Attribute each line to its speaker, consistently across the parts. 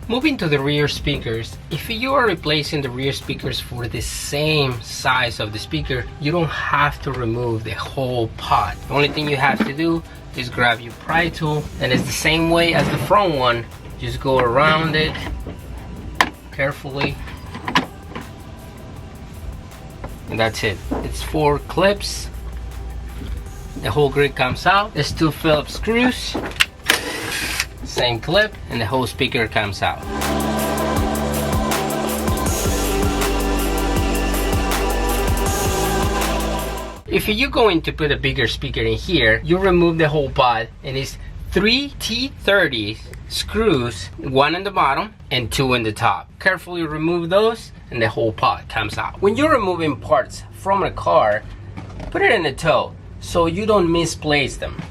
Speaker 1: Moving to the rear speakers, if you are replacing the rear speakers for the same size of the speaker, you don't have to remove the whole pod. The only thing you have to do is grab your pry tool, and it's the same way as the front one. Just go around it carefully, and that's it. It's 4 clips. The whole grid comes out. There's 2 Phillips screws, same clip, and the whole speaker comes out. If you're going to put a bigger speaker in here, you remove the whole pod, and it's 3 T30 screws, 1 in the bottom and 2 in the top. Carefully remove those and the whole pod comes out. When you're removing parts from a car, put it in a tow so you don't misplace them.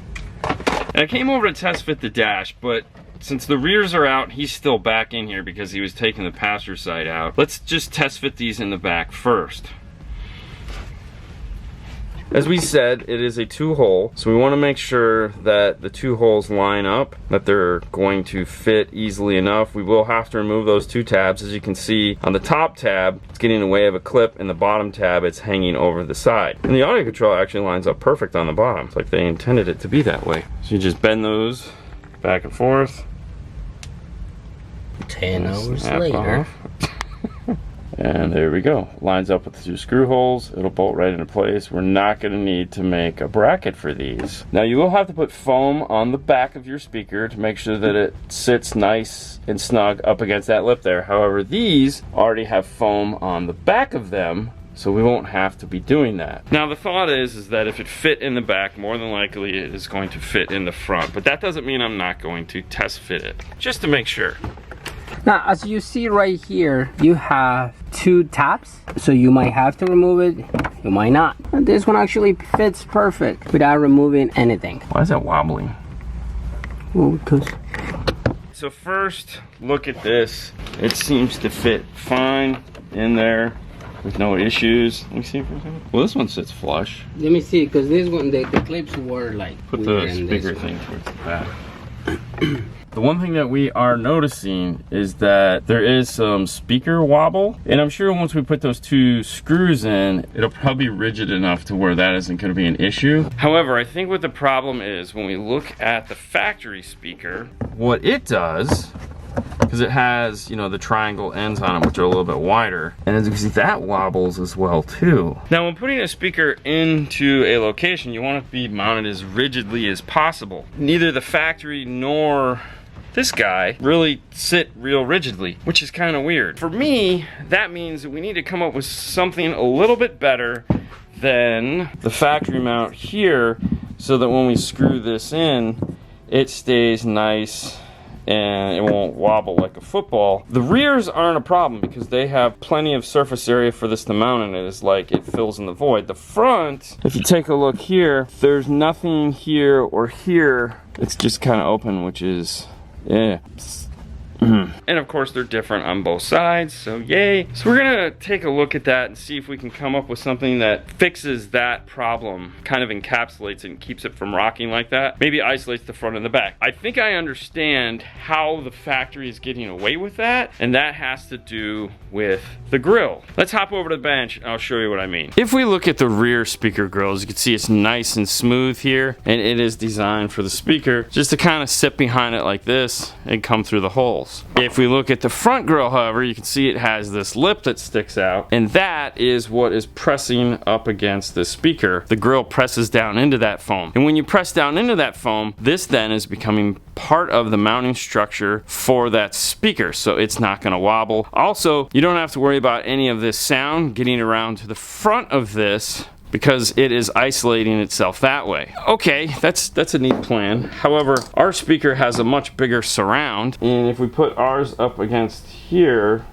Speaker 2: And I came over to test fit the dash, but since the rears are out, he's still back in here because he was taking the passenger side out. Let's just test fit these in the back first. As we said, it is a 2-hole, so we want to make sure that the 2 holes line up, that they're going to fit easily enough. We will have to remove those 2 tabs. As you can see, on the top tab, it's getting in the way of a clip, and the bottom tab, it's hanging over the side. And the audio control actually lines up perfect on the bottom. It's like they intended it to be that way. So you just bend those back and forth.
Speaker 1: 10 hours later.
Speaker 2: And there we go. Lines up with the 2 screw holes. It'll bolt right into place. We're not going to need to make a bracket for these. Now you will have to put foam on the back of your speaker to make sure that it sits nice and snug up against that lip there. However, these already have foam on the back of them, so we won't have to be doing that. Now the thought is that if it fit in the back, more than likely it is going to fit in the front. But that doesn't mean I'm not going to test fit it, just to make sure.
Speaker 1: Now, as you see right here, you have 2 tabs, so you might have to remove it, you might not. And this one actually fits perfect without removing anything.
Speaker 2: Why is that wobbling?
Speaker 1: Well, because...
Speaker 2: So first, look at this. It seems to fit fine in there with no issues. Let me see for a second. Well, this one sits flush.
Speaker 1: Let me see, because this one, the clips were like...
Speaker 2: Put the speaker thing towards the back. The one thing that we are noticing is that there is some speaker wobble, and I'm sure once we put those 2 screws in, it'll probably be rigid enough to where that isn't going to be an issue. However, I think what the problem is when we look at the factory speaker, what it does, because it has, you know, the triangle ends on it, which are a little bit wider, and as you can see, that wobbles as well too. Now when putting a speaker into a location, you want it to be mounted as rigidly as possible. Neither the factory nor this guy really sit real rigidly, which is kind of weird. For me, that means that we need to come up with something a little bit better than the factory mount here, so that when we screw this in, it stays nice and it won't wobble like a football. The rears aren't a problem because they have plenty of surface area for this to mount, and it is like it fills in the void. The front, if you take a look here, there's nothing here or here. It's just kind of open, which is yeah. And of course they're different on both sides, so yay. So we're gonna take a look at that and see if we can come up with something that fixes that problem, kind of encapsulates it and keeps it from rocking like that. Maybe isolates the front and the back. I think I understand how the factory is getting away with that, and that has to do with the grill. Let's hop over to the bench and I'll show you what I mean. If we look at the rear speaker grills, you can see it's nice and smooth here, and it is designed for the speaker just to kind of sit behind it like this and come through the holes. If we look at the front grill, however, you can see it has this lip that sticks out, and that is what is pressing up against the speaker. The grill presses down into that foam, and when you press down into that foam, this then is becoming part of the mounting structure for that speaker, so it's not going to wobble. Also, you don't have to worry about any of this sound getting around to the front of this, because it is isolating itself that way. Okay, that's a neat plan. However, our speaker has a much bigger surround, and if we put ours up against here,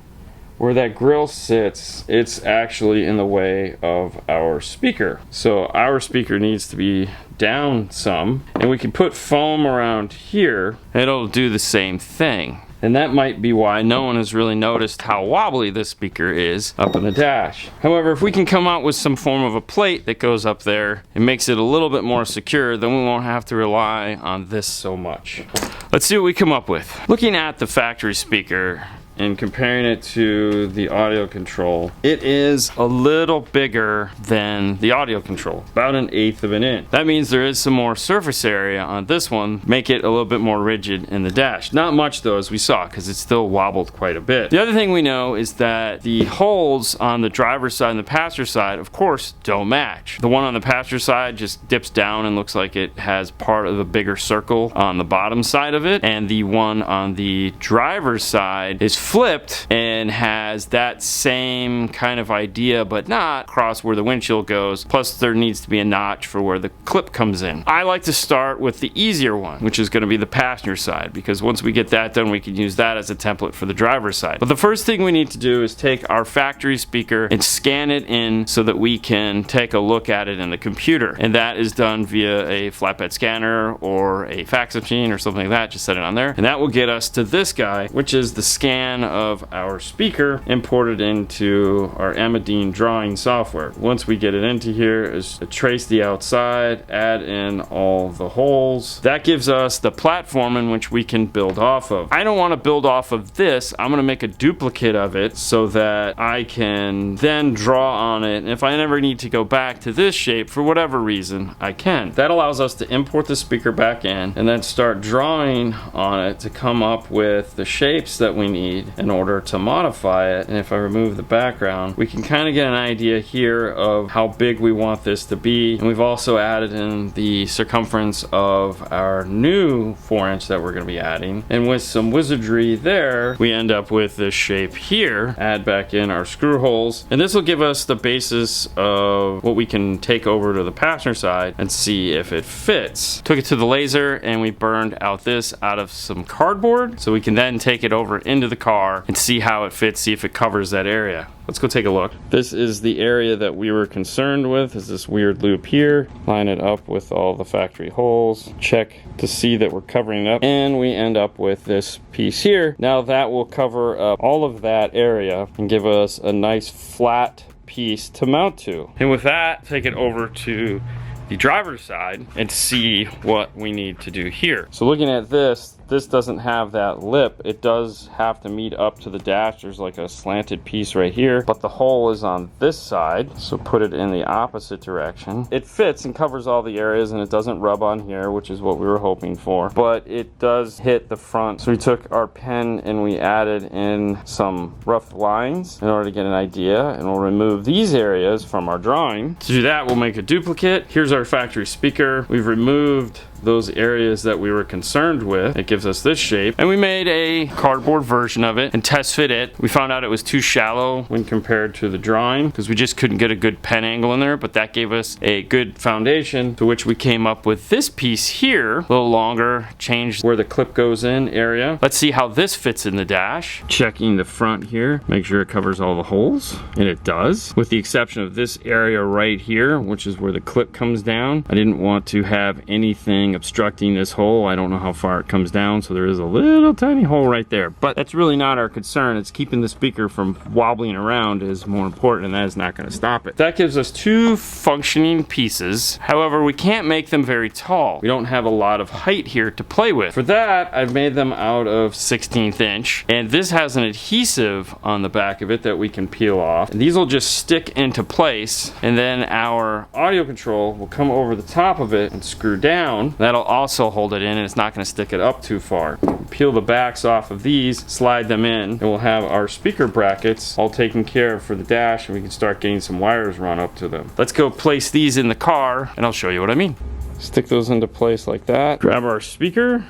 Speaker 2: where that grill sits, it's actually in the way of our speaker. So our speaker needs to be down some, and we can put foam around here, and it'll do the same thing. And that might be why no one has really noticed how wobbly this speaker is up in the dash. However, if we can come out with some form of a plate that goes up there, it makes it a little bit more secure, then we won't have to rely on this so much. Let's see what we come up with. Looking at the factory speaker and comparing it to the audio control, it is a little bigger than the audio control, about 1/8 of an inch. That means there is some more surface area on this one, make it a little bit more rigid in the dash. Not much though, as we saw, because it still wobbled quite a bit. The other thing we know is that the holes on the driver's side and the passenger side, of course, don't match. The one on the passenger side just dips down and looks like it has part of a bigger circle on the bottom side of it, and the one on the driver's side is flipped and has that same kind of idea, but not across where the windshield goes. Plus there needs to be a notch for where the clip comes in. I like to start with the easier one, which is going to be the passenger side, because once we get that done, we can use that as a template for the driver's side. But the first thing we need to do is take our factory speaker and scan it in so that we can take a look at it in the computer. And that is done via a flatbed scanner or a fax machine or something like that. Just set it on there. And that will get us to this guy, which is the scan of our speaker imported into our Amadine drawing software. Once we get it into here, is trace the outside, add in all the holes. That gives us the platform in which we can build off of. I don't want to build off of this. I'm going to make a duplicate of it so that I can then draw on it. And if I ever need to go back to this shape for whatever reason, I can. That allows us to import the speaker back in and then start drawing on it to come up with the shapes that we need in order to modify it. And if I remove the background, we can kind of get an idea here of how big we want this to be. And we've also added in the circumference of our new 4-inch that we're going to be adding. And with some wizardry there, we end up with this shape here. Add back in our screw holes. And this will give us the basis of what we can take over to the passenger side and see if it fits. Took it to the laser and we burned out this out of some cardboard so we can then take it over into the car and see how it fits, see if it covers that area. Let's go take a look. This is the area that we were concerned with, is this weird loop here. Line it up with all the factory holes. Check to see that we're covering it up. And we end up with this piece here. Now that will cover up all of that area and give us a nice flat piece to mount to. And with that, take it over to the driver's side and see what we need to do here. So looking at this doesn't have that lip. It does have to meet up to the dash. There's like a slanted piece right here, but the hole is on this side. So put it in the opposite direction. It fits and covers all the areas and it doesn't rub on here, which is what we were hoping for, but it does hit the front. So we took our pen and we added in some rough lines in order to get an idea, and we'll remove these areas from our drawing. To do that, we'll make a duplicate. Here's our factory speaker. We've removed those areas that we were concerned with. It gives us this shape, and we made a cardboard version of it and test fit it. We found out it was too shallow when compared to the drawing because we just couldn't get a good pen angle in there, but that gave us a good foundation to which we came up with this piece here, a little longer, changed where the clip goes in area. Let's see how this fits in the dash. Checking the front here, make sure it covers all the holes, and it does, with the exception of this area right here, which is where the clip comes down. I didn't want to have anything obstructing this hole. I don't know how far it comes down, so there is a little tiny hole right there, but that's really not our concern. It's keeping the speaker from wobbling around is more important, and that is not going to stop it. That gives us two functioning pieces. However, we can't make them very tall. We don't have a lot of height here to play with. For that, I've made them out of 16th inch, and this has an adhesive on the back of it that we can peel off, and these will just stick into place, and then our audio control will come over the top of it and screw down. That'll also hold it in, and it's not going to stick it up too far. Peel the backs off of these, slide them in, and we'll have our speaker brackets all taken care of for the dash, and we can start getting some wires run up to them. Let's go place these in the car, and I'll show you what I mean. Stick those into place like that. Grab our speaker,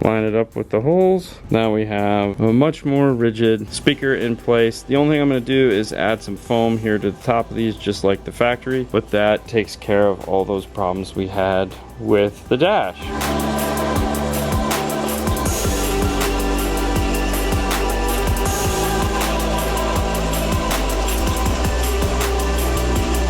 Speaker 2: line it up with the holes. Now we have a much more rigid speaker in place. The only thing I'm going to do is add some foam here to the top of these, just like the factory, but that takes care of all those problems we had with the dash.